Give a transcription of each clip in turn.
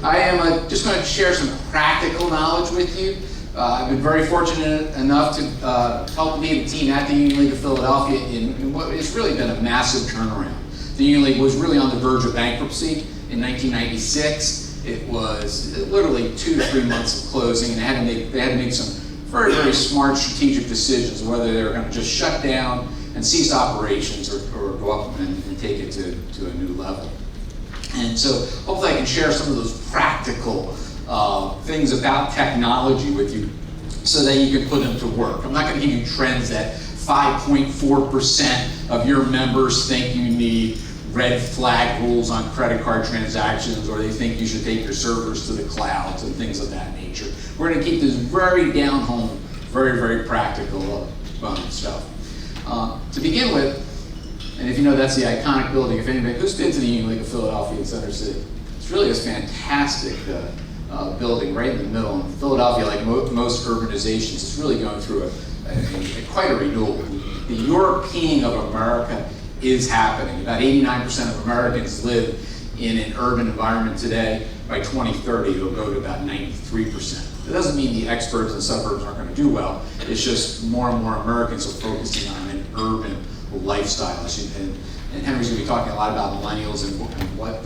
I am just going to share some practical knowledge with you. I've been very fortunate enough to help lead the team at the Union League of Philadelphia in what has really been a massive turnaround. The Union League was really on the verge of bankruptcy in 1996. It was literally 2 to 3 months of closing, and they had to make some very, very smart strategic decisions whether they were going to just shut down and cease operations or go up and take it to a new level. And so hopefully I can share some of those practical things about technology with you so that you can put them to work. I'm not going to give you trends that 5.4% of your members think you need red flag rules on credit card transactions, or they think you should take your servers to the clouds and things of that nature. We're going to keep this very down home, very, very practical stuff. To begin with, and if you know, that's the iconic building. If anybody, who's been to the Union League of Philadelphia in Center City? It's really a fantastic building right in the middle. In Philadelphia, like most urbanizations, is really going through quite a renewal. The European of America is happening. About 89% of Americans live in an urban environment today. By 2030, it'll go to about 93%. It doesn't mean the experts in the suburbs aren't going to do well. It's just more and more Americans are focusing on an urban lifestyle. And Henry's going to be talking a lot about millennials and what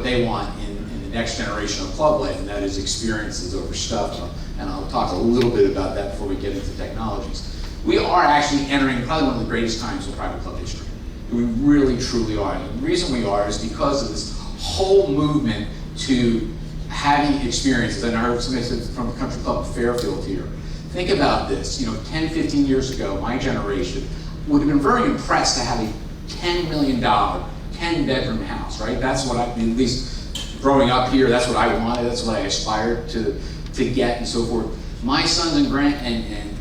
they want in the next generation of club life, and that is experiences over stuff. And I'll talk a little bit about that before we get into technologies. We are actually entering probably one of the greatest times in private club history. We really, truly are. And the reason we are is because of this whole movement to having experiences. And I heard somebody said from the Country Club of Fairfield here. Think about this. 10, 15 years ago, my generation would have been very impressed to have a $10 million, 10-bedroom house, right? That's what at least growing up here, that's what I wanted. That's what I aspired to get and so forth. My sons and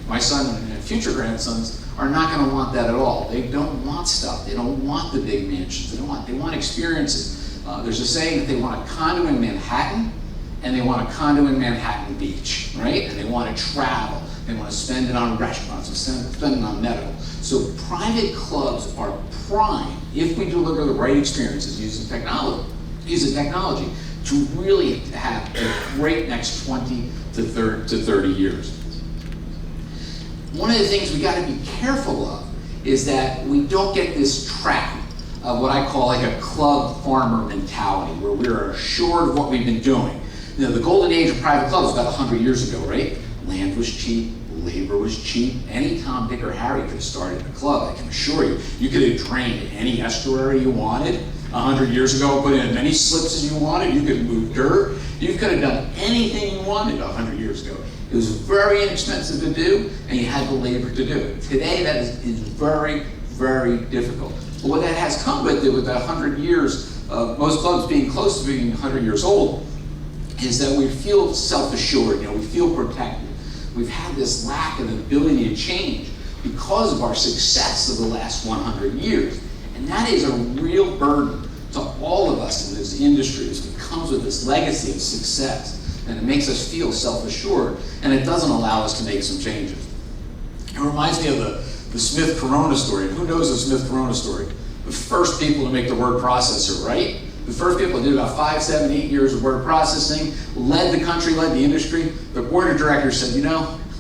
my son and future grandsons are not going to want that at all. They don't want stuff. They don't want the big mansions. They want experiences. There's a saying that they want a condo in Manhattan and they want a condo in Manhattan Beach, right? And they want to travel. They want to spend it on restaurants and spend it on medical. So private clubs are prime, if we deliver the right experiences using technology, to really have a great next 20 to 30 years. One of the things we got to be careful of is that we don't get this trap of what I call like a club farmer mentality, where we're assured of what we've been doing. The golden age of private clubs was about 100 years ago, right? Land was cheap, labor was cheap. Any Tom, Dick, or Harry could have started a club, I can assure you. You could have drained any estuary you wanted 100 years ago, put in as many slips as you wanted. You could move dirt. You could have done anything you wanted 100 years ago. It was very inexpensive to do, and you had the labor to do it. Today, that is very, very difficult. But what that has come with it, with that 100 years, most clubs being close to being 100 years old, is that we feel self-assured, we feel protected. We've had this lack of ability to change because of our success of the last 100 years. And that is a real burden to all of us in this industry. It comes with this legacy of success. And it makes us feel self-assured, and it doesn't allow us to make some changes. It reminds me of the Smith Corona story. Who knows the Smith Corona story? The first people to make the word processor, right? The first people that did about 5, 7, 8 years of word processing, led the country, led the industry. The board of directors said,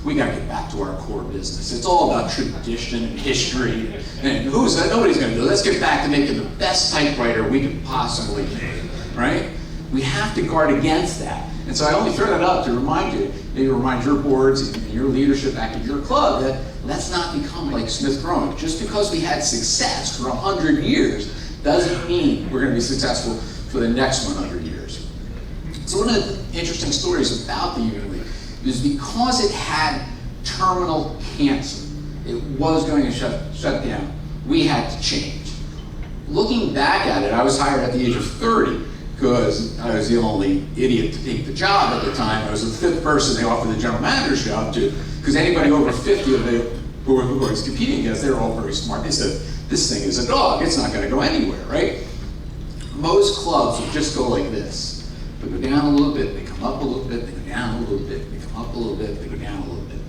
we got to get back to our core business. It's all about tradition and history. And who's that? Nobody's going to do it. Let's get back to making the best typewriter we can possibly make, right? We have to guard against that. And so I only throw that up to remind you, maybe remind your boards and your leadership back at your club that let's not become like Smith Corona. Just because we had success for 100 years doesn't mean we're going to be successful for the next 100 years. So one of the interesting stories about the Union League is because it had terminal cancer, it was going to shut down, we had to change. Looking back at it, I was hired at the age of 30 because I was the only idiot to take the job at the time. I was the 5th person they offered the general manager's job to, because anybody over 50 of them who I was competing against, they were all very smart. They said, this thing is a dog, it's not going to go anywhere, right? Most clubs would just go like this. They go down a little bit, they come up a little bit, they go down a little bit, they come up a little bit, they go down a little bit.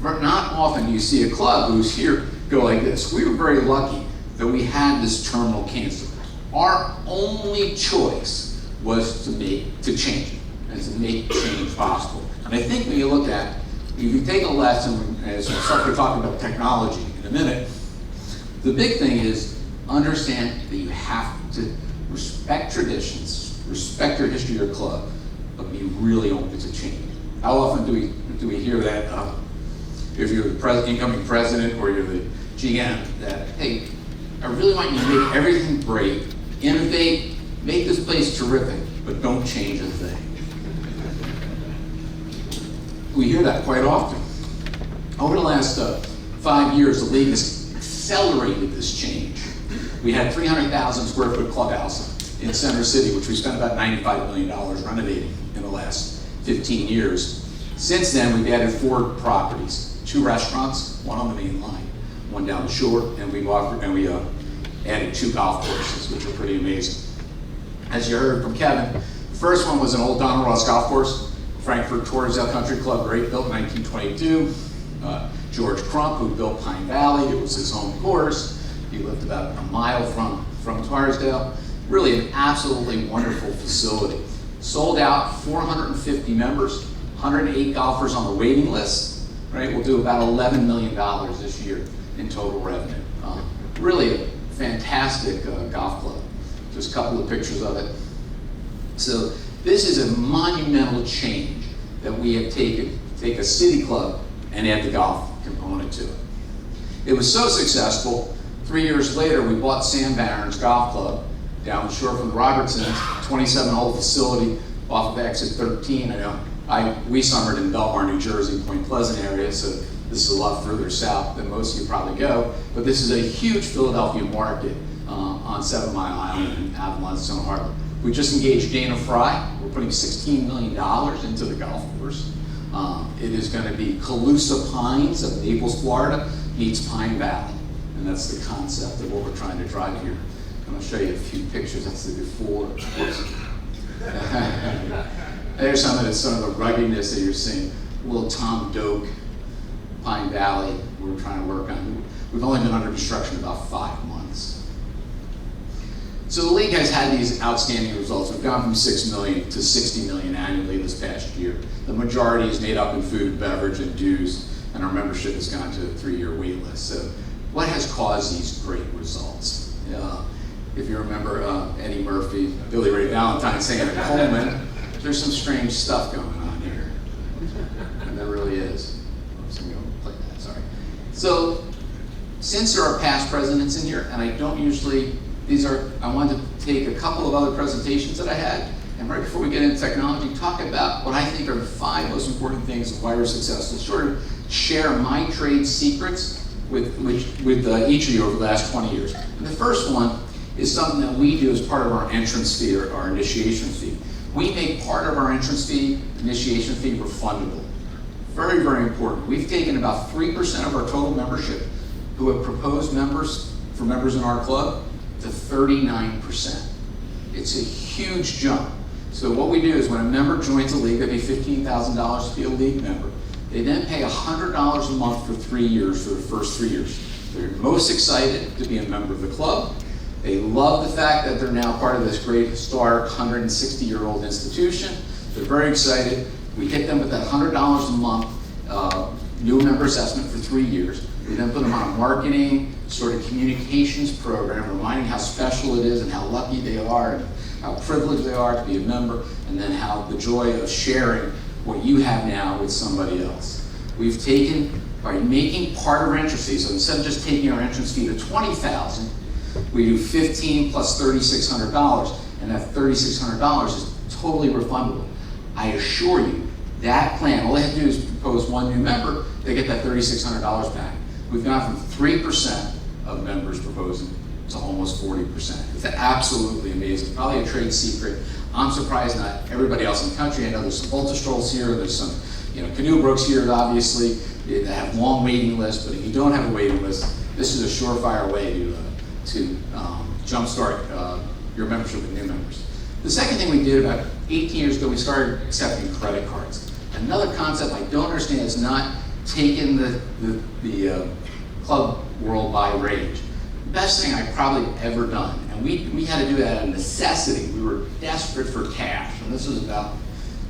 Not often do you see a club who's here go like this. We were very lucky that we had this terminal cancer. Our only choice was to change it and to make change possible. And I think when you look at, if you take a lesson, as we'll start talking about technology in a minute, the big thing is understand that you have to respect traditions, respect your history of your club, but be really open to change. How often do we hear that if you're the incoming president or you're the GM, that, hey, I really want you to make everything great, innovate, make this place terrific, but don't change a thing. We hear that quite often. Over the last 5 years, the league has accelerated this change. We had 300,000 square foot clubhouse in Center City, which we spent about $95 million renovating in the last 15 years. Since then, we've added 4 properties, 2 restaurants, 1 on the main line, 1 down the shore, and we added 2 golf courses, which are pretty amazing. As you heard from Kevin, the first one was an old Donald Ross golf course, Frankfurt Torresdale Country Club, great, built in 1922. George Crump, who built Pine Valley, it was his home course. He lived about a mile from Torresdale. Really an absolutely wonderful facility. Sold out, 450 members, 108 golfers on the waiting list. Right, we'll do about $11 million this year in total revenue. Really a fantastic golf club. Just a couple of pictures of it. So this is a monumental change that we have taken. Take a city club and add the golf component to it. It was so successful, 3 years later we bought Sam Barron's Golf Club down the shore from the Robertsons, 27-hole facility off of exit 13. I know we summered in Belmar, New Jersey, Point Pleasant area, so this is a lot further south than most of you probably go, but this is a huge Philadelphia market on 7 Mile Island and Avalon Stone Harbor. We just engaged Dana Fry. We're putting $16 million into the golf course. It is going to be Calusa Pines of Naples, Florida, meets Pine Valley. And that's the concept of what we're trying to drive here. I'm going to show you a few pictures. That's the before. There's some of the ruggedness that you're seeing. Little Tom Doak, Pine Valley, we're trying to work on. We've only been under construction about 5 months. So the league has had these outstanding results. We've gone from 6 million to 60 million annually this past year. The majority is made up in food and beverage and dues, and our membership has gone to a 3-year wait list. So what has caused these great results? If you remember Eddie Murphy, Billy Ray Valentine saying at Coleman, there's some strange stuff going on here. And there really is. Oops, I'm going to play that, sorry. So since there are past presidents in here, and I don't usually, I wanted to take a couple of other presentations that I had, and right before we get into technology, talk about what I think are the 5 most important things of why we're successful. Sort of share my trade secrets with each of you over the last 20 years. And the first one is something that we do as part of our entrance fee or our initiation fee. We make part of our entrance fee, initiation fee, refundable. Very, very important. We've taken about 3% of our total membership who have proposed for members in our club to 39%. It's a huge jump. So what we do is when a member joins a league, they pay $15,000 to be a league member. They then pay $100 a month for 3 years, for the first 3 years. They're most excited to be a member of the club. They love the fact that they're now part of this great, historic, 160-year-old institution. They're very excited. We hit them with that $100 a month new member assessment for 3 years. We then put them on a marketing, sort of communications program, reminding how special it is and how lucky they are and how privileged they are to be a member, and then how the joy of sharing what you have now with somebody else. We've taken, by making part of our entrance fee, so instead of just taking our entrance fee to $20,000, we do $15,000 plus $3,600, and that $3,600 is totally refundable. I assure you, that plan, all they have to do is propose 1 new member, they get that $3,600 back. We've gone from 3% of members proposing to almost 40%. It's absolutely amazing. Probably a trade secret. I'm surprised not everybody else in the country. I know there's some Volta Strolls here, there's some canoe brooks here, obviously. They have long waiting lists, but if you don't have a waiting list, this is a surefire way to jumpstart your membership with new members. The second thing we did about 18 years ago, we started accepting credit cards. Another concept I don't understand is not taking the club world by rage. The best thing I've probably ever done, and we had to do that out of necessity. We were desperate for cash, and this was about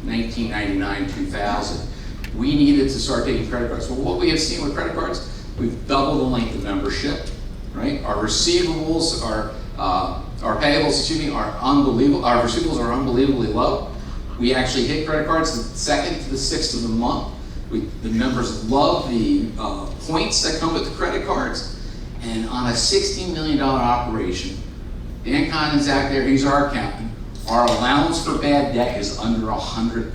1999, 2000. We needed to start taking credit cards. Well, what we have seen with credit cards, we've doubled the length of membership, right? Our receivables are, our payables, excuse me, are unbelievable. Our receivables are unbelievably low. We actually hit credit cards the 2nd to the 6th of the month. The members love the points that come with the credit cards. And on a $16 million operation, Dan Kahn and Zach there, he's our accountant, our allowance for bad debt is under $100,000.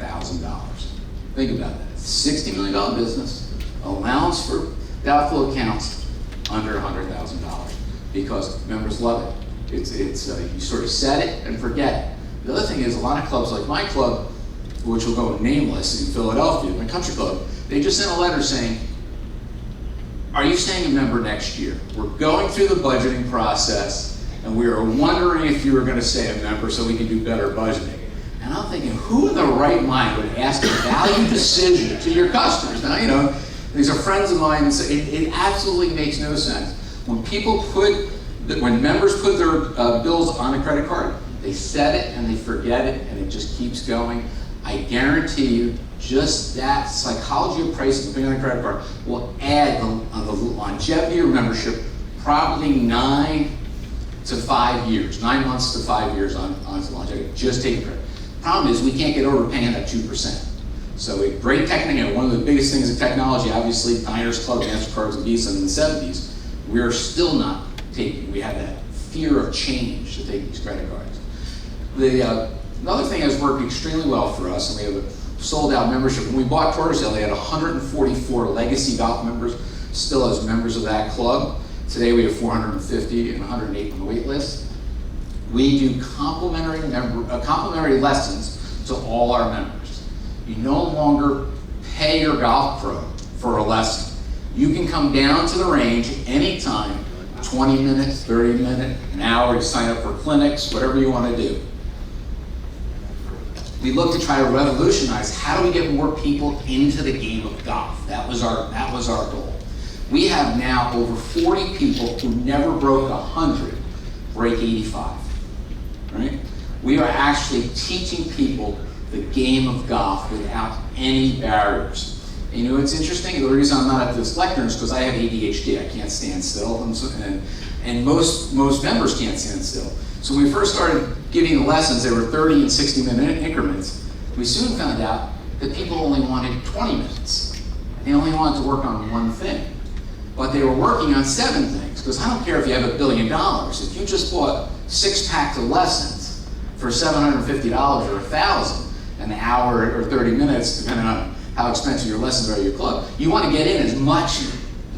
Think about that. $60 million business, allowance for doubtful accounts under $100,000 because members love it. It's you sort of set it and forget it. The other thing is a lot of clubs like my club, which will go nameless in Philadelphia, my country club, they just sent a letter saying, are you staying a member next year? We're going through the budgeting process and we are wondering if you are going to stay a member so we can do better budgeting. And I'm thinking, who in their right mind would ask a value decision to your customers? Now, you know, these are friends of mine, and so it absolutely makes no sense. When members put their bills on a credit card, they set it and they forget it and it just keeps going. I guarantee you, just that psychology of pricing, putting on a credit card, will add the longevity of membership, probably 9 to 5 years, 9 months to 5 years on longevity, just taking credit. Problem is, we can't get overpaying that 2%. So a great technique, and one of the biggest things in technology, obviously, Diners Club, MasterCards, and Visa in the 70s, we're still not taking, we have that fear of change to take these credit cards. Another thing that's worked extremely well for us, and we have a sold out membership. When we bought Tortoisdale, they had 144 legacy golf members still as members of that club. Today we have 450 and 108 on the wait list. We do complimentary lessons to all our members. You no longer pay your golf pro for a lesson. You can come down to the range anytime, 20 minutes, 30 minutes, an hour, to sign up for clinics, whatever you want to do. We look to try to revolutionize how do we get more people into the game of golf. That was our goal. We have now over 40 people who never broke 100 break 85. Right? We are actually teaching people the game of golf without any barriers. And you know, it's interesting, the reason I'm not at this lectern is because I have ADHD, I can't stand still, and most members can't stand still. So when we first started giving the lessons, they were 30 and 60-minute increments. We soon found out that people only wanted 20 minutes. They only wanted to work on one thing. But they were working on 7 things, because I don't care if you have $1 billion. If you just bought 6 packs of lessons for $750 or $1,000 an hour or 30 minutes, depending on how expensive your lessons are at your club, you want to get in as much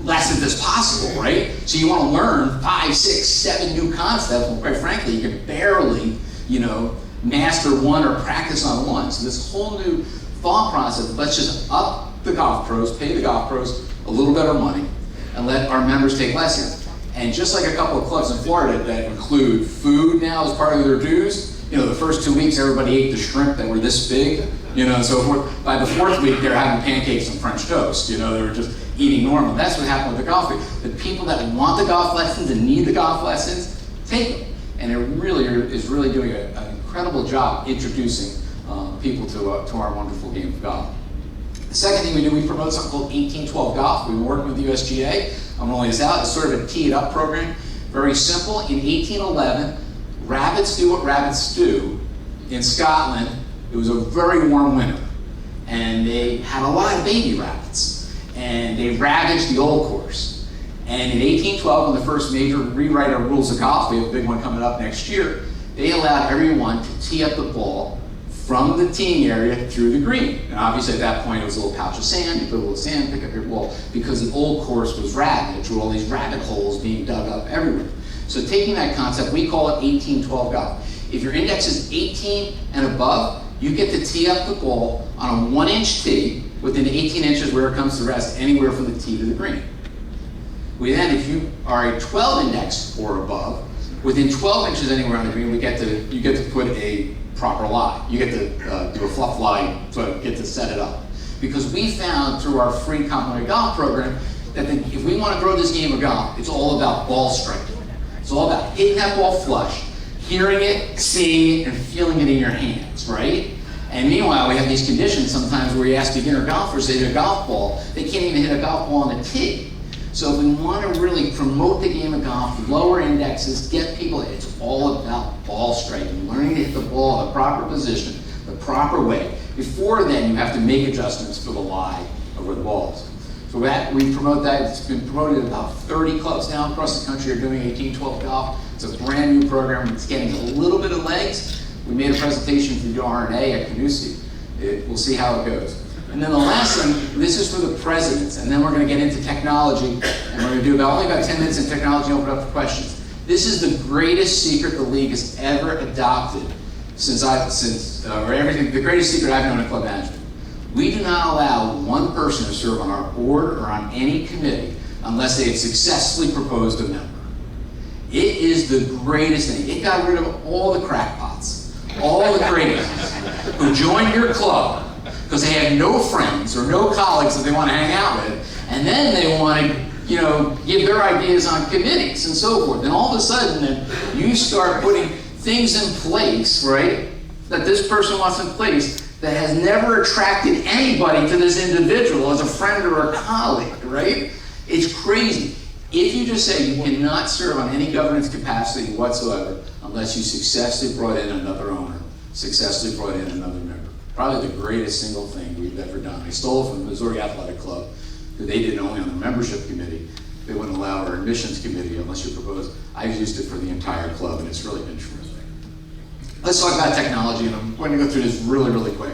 lessons as possible, right? So you want to learn 5, 6, 7 new concepts, and quite frankly, you can barely, master one or practice on one. So this whole new thought process, let's just up the golf pros, pay the golf pros a little better money, and let our members take lessons. And just like a couple of clubs in Florida that include food now as part of their dues, the first 2 weeks everybody ate the shrimp that were this big, and so forth. By the 4th week they're having pancakes and French toast, they were just eating normal. That's what happened with the golf league. The people that want the golf lessons and need the golf lessons, take them. And it really is really doing an incredible job introducing people to our wonderful game of golf. The second thing we do, we promote something called 1812 Golf. We've been working with the USGA. I'm rolling this out. It's sort of a tee it up program. Very simple. In 1811, rabbits do what rabbits do. In Scotland, it was a very warm winter. And they had a lot of baby rabbits. And they ravaged the old course. And in 1812, when the first major rewrite of rules of golf, we have a big one coming up next year, they allowed everyone to tee up the ball from the teeing area through the green. And obviously at that point it was a little pouch of sand, you put a little sand, pick up your ball, because the old course was ravaged with all these rabbit holes being dug up everywhere. So taking that concept, we call it 1812 golf. If your index is 18 and above, you get to tee up the ball on a 1-inch tee within 18 inches where it comes to rest, anywhere from the tee to the green. If you are a 12 index or above, within 12 inches anywhere on the green, you get to put a proper lie. You get to do a fluff lie to get to set it up. Because we found through our free complimentary golf program that if we want to grow this game of golf, it's all about ball striking. It's all about hitting that ball flush hearing it, seeing it, and feeling it in your hands, right? And meanwhile, we have these conditions sometimes where you ask beginner golfers to hit a golf ball, they can't even hit a golf ball on a tee. So if we want to really promote the game of golf, lower indexes, get people, it's all about ball striking, learning to hit the ball in the proper position, the proper way. Before then, you have to make adjustments for the lie of where the ball is. So that, we promote that. It's been promoted at about 30 clubs now across the country are doing 18-12 golf. It's a brand new program. It's getting a little bit of legs. We made a presentation for the RNA at Canusi. We'll see how it goes. And then the last thing, this is for the presidents, and then we're going to get into technology, and we're going to do only about 10 minutes in technology and open up for questions. This is the greatest secret the league has ever adopted the greatest secret I've known in club management. We do not allow one person to serve on our board or on any committee unless they have successfully proposed a member. It is the greatest thing. It got rid of all the crackpots, all the crazies who joined your club because they had no friends or no colleagues that they want to hang out with, and then they want to, give their ideas on committees and so forth. And all of a sudden, then you start putting things in place, right, that this person wants in place that has never attracted anybody to this individual as a friend or a colleague, right? It's crazy. If you just say you cannot serve on any governance capacity whatsoever unless you successfully brought in another owner, successfully brought in another member. Probably the greatest single thing we've ever done. I stole it from the Missouri Athletic Club, who they did it only on the membership committee. They wouldn't allow our admissions committee unless you propose. I've used it for the entire club, and it's really been terrific. Let's talk about technology, and I'm going to go through this really, really quick.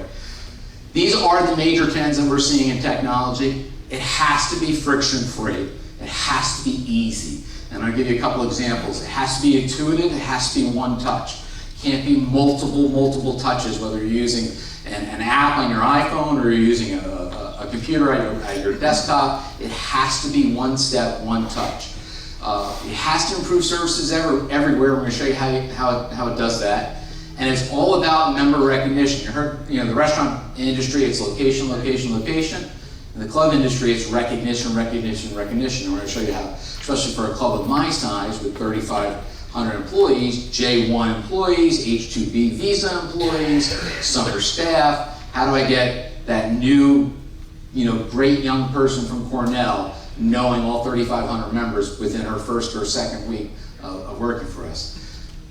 These are the major trends that we're seeing in technology. It has to be friction-free. It has to be easy. And I'll give you a couple examples. It has to be intuitive. It has to be one touch. It can't be multiple touches, whether you're using an app on your iPhone or you're using a computer at your desktop. It has to be one step, one touch. It has to improve services everywhere. We're going to show you how it does that. And it's all about member recognition. You heard, the restaurant industry, it's location. In the club industry, it's recognition. We're going to show you how, especially for a club of my size with 3,500 employees, J1 employees, H-2B visa employees, summer staff. How do I get that new, great young person from Cornell knowing all 3,500 members within her first or second week of working for us?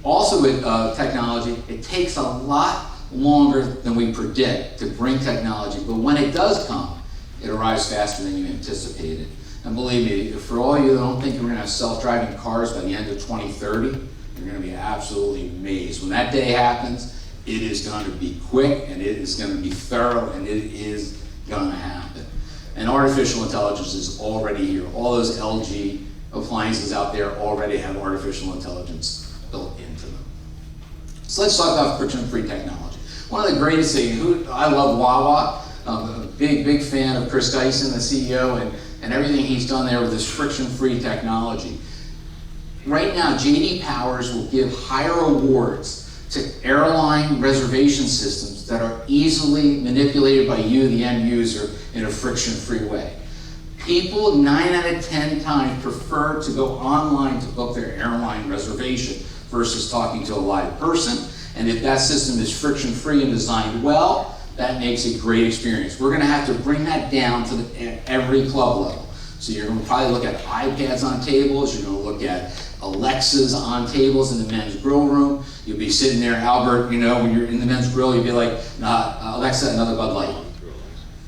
Also with technology, it takes a lot longer than we predict to bring technology, but when it does come, it arrives faster than you anticipated. And believe me, for all you that don't think we're going to have self-driving cars by the end of 2030, you're going to be absolutely amazed. When that day happens, it is going to be quick, and it is going to be thorough, and it is going to happen. And artificial intelligence is already here. All those LG appliances out there already have artificial intelligence built into them. So let's talk about friction-free technology. One of the greatest things, I love Wawa. I'm a big fan of Chris Dyson, the CEO, and everything he's done there with this friction-free technology. Right now, J.D. Powers will give higher awards to airline reservation systems that are easily manipulated by you, the end user, in a friction-free way. People 9 out of 10 times prefer to go online to book their airline reservation versus talking to a live person. And if that system is friction-free and designed well, that makes a great experience. We're going to have to bring that down to every club level. So you're going to probably look at iPads on tables. You're going to look at Alexas on tables in the men's grill room. You'll be sitting there, Albert, when you're in the men's grill, you'll be like, Alexa, another Bud Light.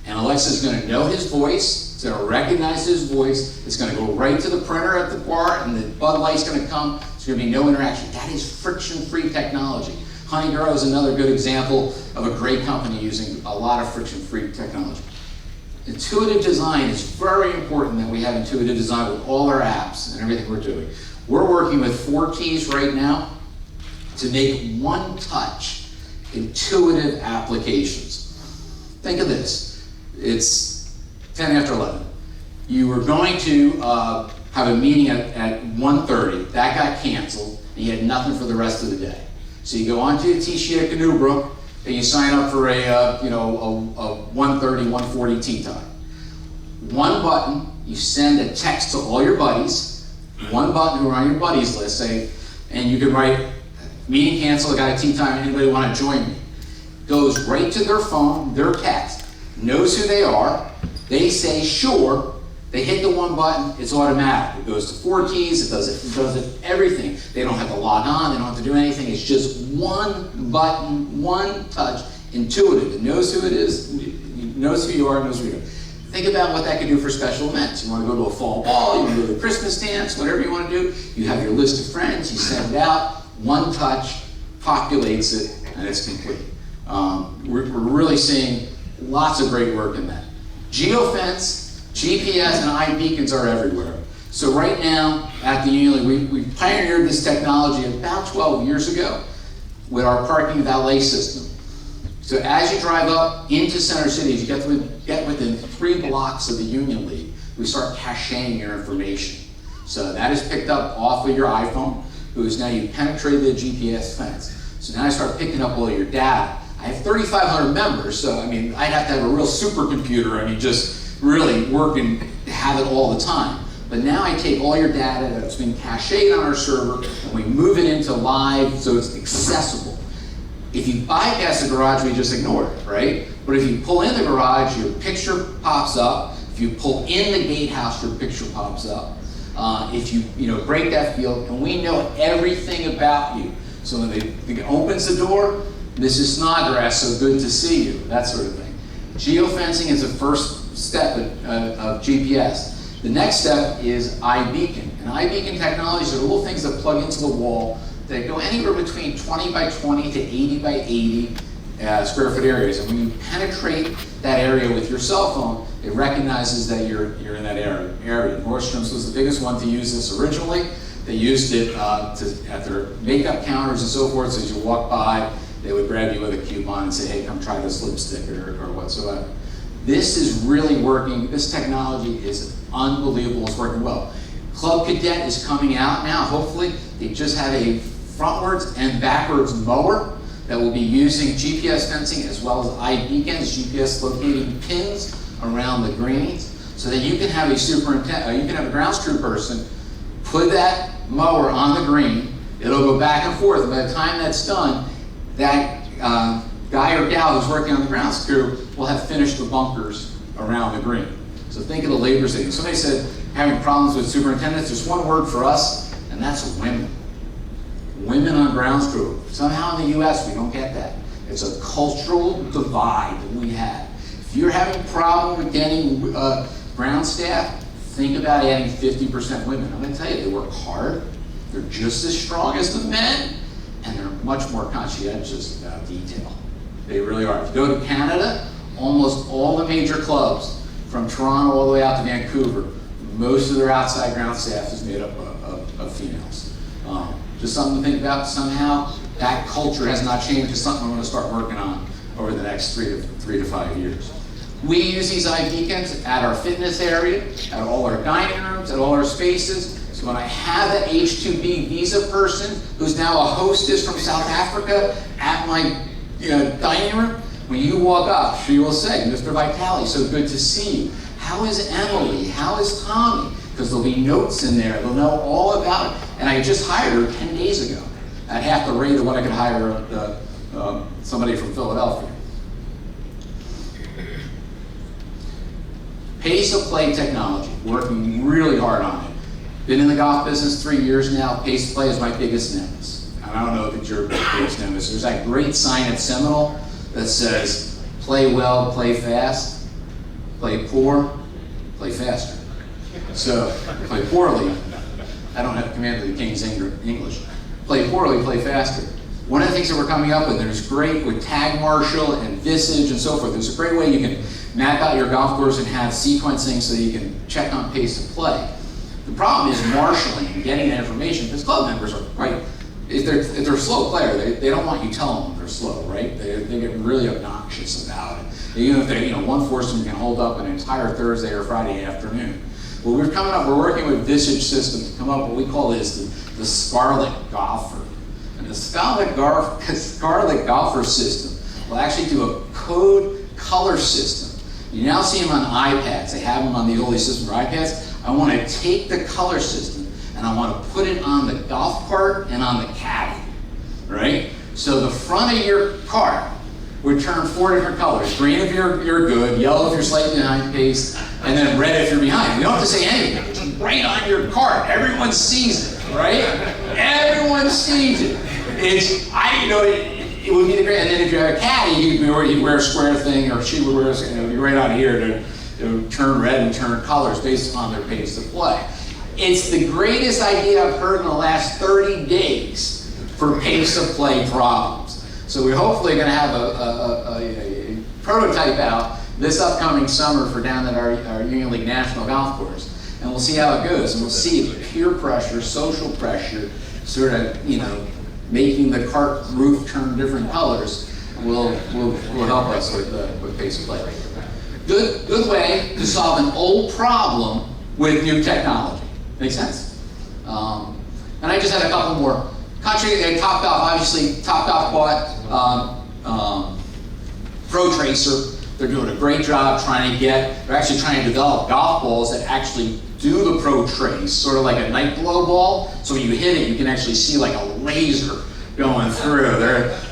And Alexa's going to know his voice. It's going to recognize his voice. It's going to go right to the printer at the bar, and the Bud Light's going to come. There's going to be no interaction. That is friction-free technology. Honey Girl is another good example of a great company using a lot of friction-free technology. Intuitive design is very important that we have intuitive design with all our apps and everything we're doing. We're working with 4 keys right now to make one-touch intuitive applications. Think of this. It's 10 after 11. You were going to have a meeting at 1:30. That got canceled, and you had nothing for the rest of the day. So you go onto the T-sheet at Canoe Brook, and you sign up for a 1:30, 1:40 tea time. One button, you send a text to all your buddies, one button who are on your buddies list, say, and you can write meeting canceled, I got a tea time, anybody want to join me? Goes right to their phone, their text, knows who they are, they say sure, they hit the one button, it's automatic. It goes to 4 keys, it does it everything. They don't have to log on, they don't have to do anything, it's just one button, one touch, intuitive. It knows who it is, it knows who you are, it knows who you are. Think about what that could do for special events. You want to go to a fall ball, you want to go to a Christmas dance, whatever you want to do. You have your list of friends, you send it out, one touch populates it, and it's complete. We're really seeing lots of great work in that. Geofence, GPS, and iBeacons are everywhere. So right now, at the Union League, we pioneered this technology about 12 years ago with our parking valet system. So as you drive up into Center City, as you get within 3 blocks of the Union League, we start caching your information. So that is picked up off of your iPhone, because now you penetrated the GPS fence. So now I start picking up all your data. I have 3,500 members, so I mean, I'd have to have a real supercomputer, I mean, just really work and have it all the time. But now I take all your data that's been cached on our server, and we move it into live so it's accessible. If you bypass the garage, we just ignore it, right? But if you pull in the garage, your picture pops up. If you pull in the gatehouse, your picture pops up. If you break that field, and we know everything about you. So when they opens the door, Mrs. Snodgrass, so good to see you, that sort of thing. Geofencing is the first step of GPS. The next step is iBeacon. And iBeacon technologies are little things that plug into the wall that go anywhere between 20 by 20 to 80 by 80 square foot areas. And when you penetrate that area with your cell phone, it recognizes that you're in that area. Nordstrom's was the biggest one to use this originally. They used it at their makeup counters and so forth, so as you walk by, they would grab you with a coupon and say, hey, come try this lipstick or whatsoever. This is really working. This technology is unbelievable. It's working well. Club Cadet is coming out now, hopefully. They just have a frontwards and backwards mower that will be using GPS fencing as well as iBeacons, GPS locating pins around the greens, so that you can have you can have a grounds crew person put that mower on the green. It'll go back and forth, and by the time that's done, that guy or gal who's working on the grounds crew will have finished the bunkers around the green. So think of the labor savings. Somebody said having problems with superintendents, there's one word for us, and that's women. Women on grounds crew. Somehow in the US we don't get that. It's a cultural divide that we have. If you're having a problem with getting ground staff, think about adding 50% women. I'm going to tell you, they work hard. They're just as strong as the men, and they're much more conscientious about detail. They really are. If you go to Canada, almost all the major clubs, from Toronto all the way out to Vancouver, most of their outside ground staff is made up of females. Just something to think about. Somehow, that culture has not changed. It's something we're going to start working on over the next 3 to 5 years. We use these iBeacons at our fitness area, at all our dining rooms, at all our spaces. So when I have that H-2B visa person who's now a hostess from South Africa at my dining room, when you walk up, she will say, Mr. Vitale, so good to see you. How is Emily? How is Tommy? Because there'll be notes in there. They'll know all about it. And I just hired her 10 days ago at half the rate of what I could hire somebody from Philadelphia. Pace of play technology, working really hard on it. Been in the golf business 3 years now. Pace of play is my biggest nemesis. And I don't know if it's your biggest nemesis. There's that great sign at Seminole that says, play well, play fast, play poor, play faster. So, play poorly, I don't have command of the King's English. Play poorly, play faster. One of the things that we're coming up with, and it's great with Tag Marshall and Visage and so forth, there's a great way you can map out your golf course and have sequencing so you can check on pace of play. The problem is marshalling and getting that information, because club members are quite, if they're a slow player, they don't want you telling them they're slow, right? They get really obnoxious about it. Even if they, one foursome can hold up an entire Thursday or Friday afternoon. Well, we're working with Visage System to come up with what we call the Scarlet Golfer. And the Scarlet Golfer system will actually do a code color system. You now see them on iPads. They have them on the early system for iPads. I want to take the color system and I want to put it on the golf cart and on the caddy. right? So the front of your cart would turn 4 different colors. Green if you're good, yellow if you're slightly behind pace, and then red if you're behind. We don't have to say anything. It's right on your cart. Everyone sees it, right? Everyone sees it. It would be the great. And then if you have a caddy, he'd wear a square thing, or she would wear be right on here to turn red and turn colors based upon their pace to play. It's the greatest idea I've heard in the last 30 days for pace of play problems. So we're hopefully going to have a prototype out this upcoming summer for down at our Union League National Golf Course. And we'll see how it goes. And we'll see if peer pressure, social pressure, sort of, making the cart roof turn different colors will help us with pace of play. Good way to solve an old problem with new technology. Make sense? And I just had a couple more. Topgolf, obviously, Topgolf bought Pro Tracer. They're doing a great job they're actually trying to develop golf balls that actually do the Pro Trace, sort of like a night glow ball. So when you hit it, you can actually see like a laser going through.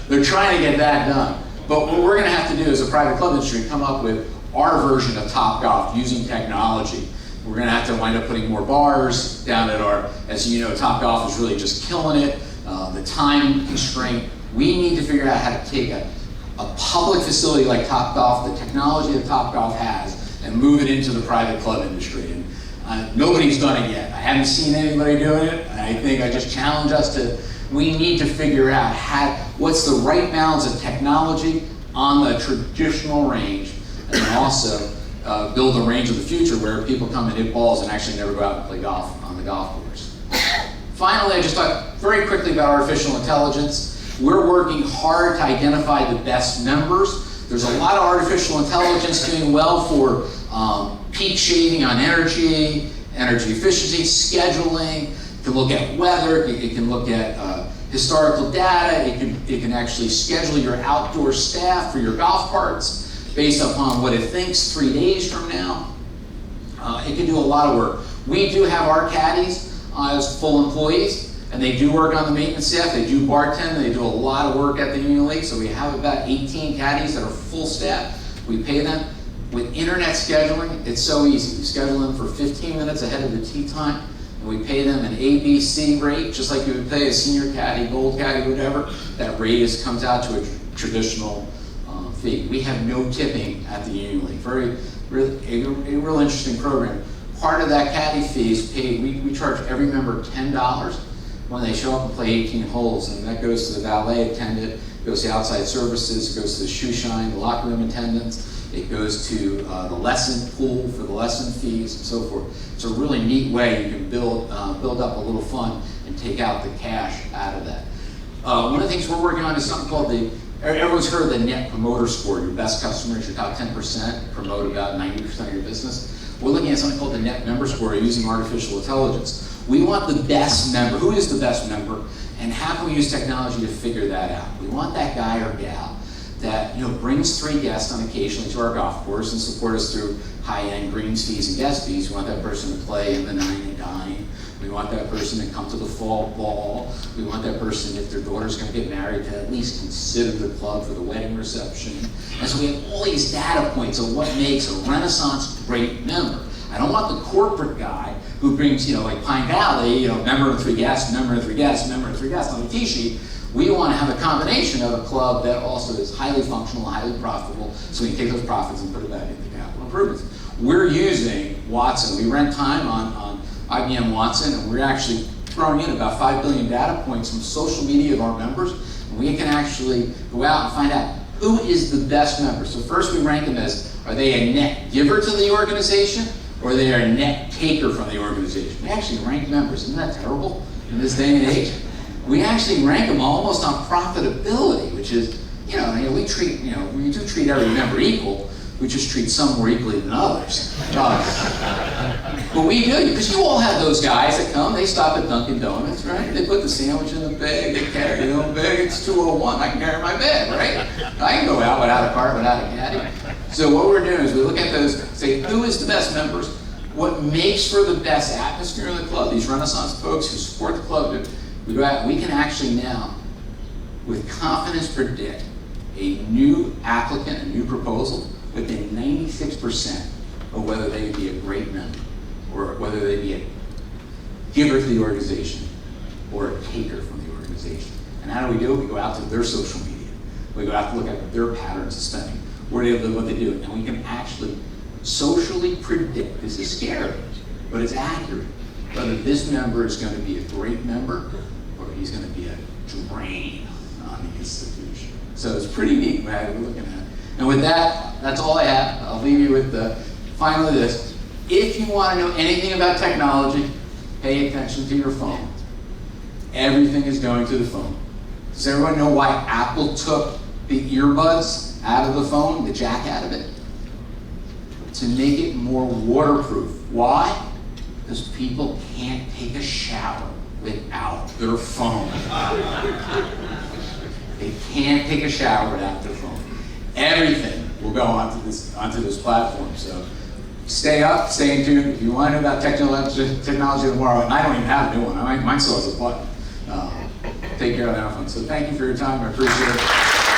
They're trying to get that done. But what we're going to have to do as a private club industry, come up with our version of Topgolf using technology. We're going to have to wind up putting more bars down at as you know, Topgolf is really just killing it. The time constraint, we need to figure out how to take a public facility like Topgolf, the technology that Topgolf has, and move it into the private club industry. And nobody's done it yet. I haven't seen anybody doing it. I think I just challenge us we need to figure out what's the right balance of technology on the traditional range, and then also build a range of the future where people come and hit balls and actually never go out and play golf on the golf course. Finally, I just talked very quickly about artificial intelligence. We're working hard to identify the best members. There's a lot of artificial intelligence doing well for peak shaving on energy efficiency, scheduling. It can look at weather. It can look at historical data. It can actually schedule your outdoor staff for your golf carts based upon what it thinks 3 days from now. It can do a lot of work. We do have our caddies as full employees, and they do work on the maintenance staff. They do bartend. They do a lot of work at the Union League. So we have about 18 caddies that are full staff. We pay them. With internet scheduling, it's so easy. We schedule them for 15 minutes ahead of the tee time, and we pay them an ABC rate, just like you would pay a senior caddy, gold caddy, whatever. That rate comes out to a traditional fee. We have no tipping at the Union League. A real interesting program. Part of that caddy fee is paid. We charge every member $10 when they show up and play 18 holes, and that goes to the valet attendant, goes to outside services, goes to the shoe shine, the locker room attendants. It goes to the lesson pool for the lesson fees and so forth. It's a really neat way you can build up a little fund and take out the cash out of that. One of the things we're working on is something called everyone's heard of the Net Promoter Score. Your best customers, your top 10%, promote about 90% of your business. We're looking at something called the Net Member Score using artificial intelligence. We want the best member. Who is the best member? And how can we use technology to figure that out? We want that guy or gal that brings 3 guests on occasionally to our golf course and support us through high-end greens fees and guest fees. We want that person to play in the 9 and dine. We want that person to come to the fall ball. We want that person, if their daughter's going to get married, to at least consider the club for the wedding reception. And so we have all these data points of what makes a Renaissance great member. I don't want the corporate guy who brings, like Pine Valley, member and 3 guests, member and 3 guests, member and 3 guests on the tee sheet. We want to have a combination of a club that also is highly functional, highly profitable, so we can take those profits and put it back into capital improvements. We're using Watson. We rent time on IBM Watson, and we're actually throwing in about 5 billion data points from social media of our members, and we can actually go out and find out who is the best member. So first we rank them as, are they a net giver to the organization, or are they a net taker from the organization? We actually rank members. Isn't that terrible in this day and age? We actually rank them almost on profitability, which is, we do treat every member equal. We just treat some more equally than others. But we do, because you all have those guys that come, they stop at Dunkin' Donuts, right? They put the sandwich in the bag, they carry their own bag, it's 201, I can carry my bag, right? I can go out without a cart, without a caddy. So what we're doing is we look at those, say, who is the best members? What makes for the best atmosphere in the club? These Renaissance folks who support the club, we go out and we can actually now with confidence predict a new applicant, a new proposal, within 96% of whether they would be a great member, or whether they'd be a giver to the organization, or a taker from the organization. And how do we do it? We go out to their social media. We go out to look at their patterns of spending, where they live, what they do, and we can actually socially predict, this is scary, but it's accurate, whether this member is going to be a great member or he's going to be a drain on the institution. So it's pretty neat what we're looking at. And with that, that's all I have. I'll leave you with finally this. If you want to know anything about technology, pay attention to your phone. Everything is going to the phone. Does everyone know why Apple took the earbuds out of the phone, the jack out of it? To make it more waterproof. Why? Because people can't take a shower without their phone. They can't take a shower without their phone. Everything will go onto this platform. So stay up, stay in tune. If you want to know about technology tomorrow, and I don't even have a new one. Mine still has a button. Take care of that phone. So thank you for your time. I appreciate it.